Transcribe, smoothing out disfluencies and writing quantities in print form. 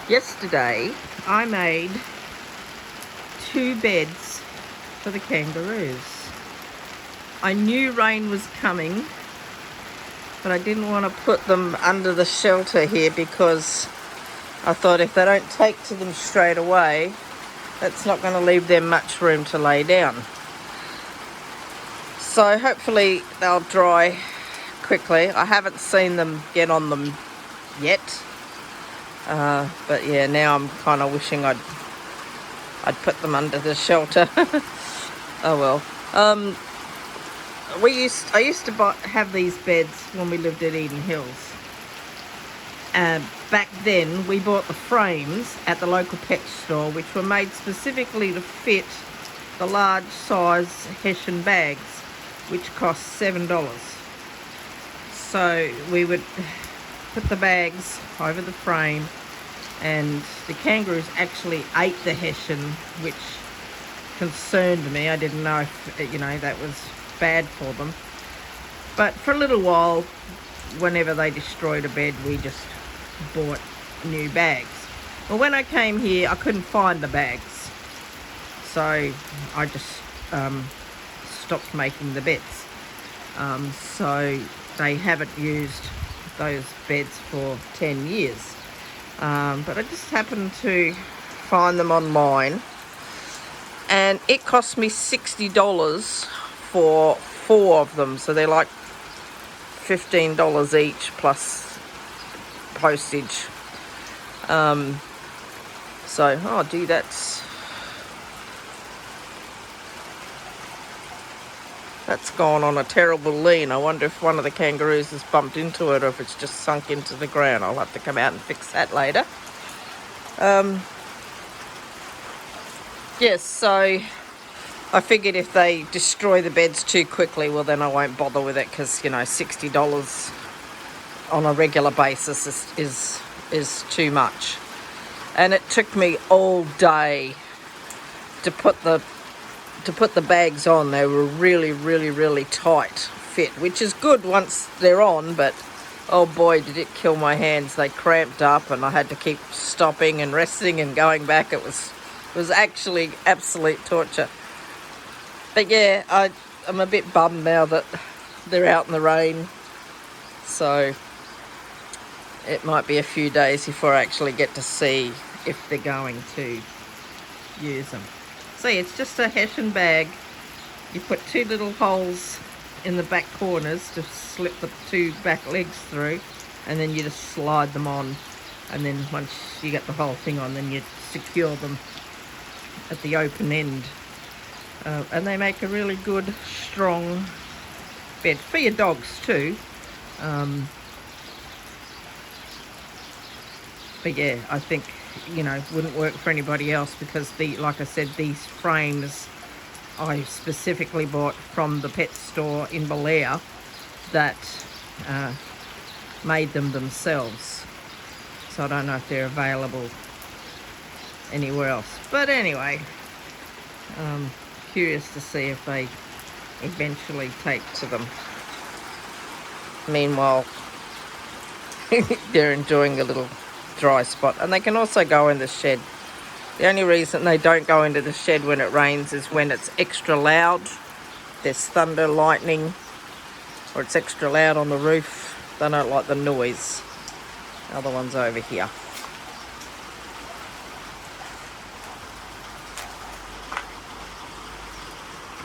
Yesterday I made 2 beds for the kangaroos. I knew rain was coming, but I didn't want to put them under the shelter here because I thought if they don't take to them straight away, that's not going to leave them much room to lay down. So hopefully they'll dry quickly. I haven't seen them get on them yet, but yeah, now I'm kind of wishing I'd put them under the shelter. Oh well. I used to have these beds when we lived at Eden Hills. Back then we bought the frames at the local pet store, which were made specifically to fit the large size Hessian bags, which cost $7. So we would put the bags over the frame, and the kangaroos actually ate the Hessian, which concerned me. I didn't know if, that was bad for them. But for a little while, whenever they destroyed a bed, we just bought new bags. Well, when I came here, I couldn't find the bags, so I just stopped making the beds. So they haven't used those beds for 10 years. But I just happened to find them online, and it cost me $60 for 4 of them, so they're like $15 each plus postage. Oh gee, that's gone on a terrible lean. I wonder if one of the kangaroos has bumped into it or if it's just sunk into the ground. I'll have to come out and fix that later. Yes, so I figured if they destroy the beds too quickly, well then I won't bother with it, because $60 on a regular basis is too much. And it took me all day to put the bags on. They were really tight fit, which is good once they're on, but oh boy, did it kill my hands. They cramped up and I had to keep stopping and resting and going back. It was actually absolute torture. But yeah, I'm a bit bummed now that they're out in the rain, so it might be a few days before I actually get to see if they're going to use them. See, it's just a Hessian bag. You put 2 little holes in the back corners to slip the 2 back legs through, and then you just slide them on, and then once you get the whole thing on, then you secure them at the open end. And they make a really good, strong bed for your dogs too. But yeah, I think, wouldn't work for anybody else, because like I said, these frames I specifically bought from the pet store in Belair that made them themselves. So I don't know if they're available anywhere else. But anyway, curious to see if they eventually take to them. Meanwhile, they're enjoying a little dry spot, and they can also go in the shed. The only reason they don't go into the shed when it rains is when it's extra loud. There's thunder, lightning, or it's extra loud on the roof. They don't like the noise. The other one's over here.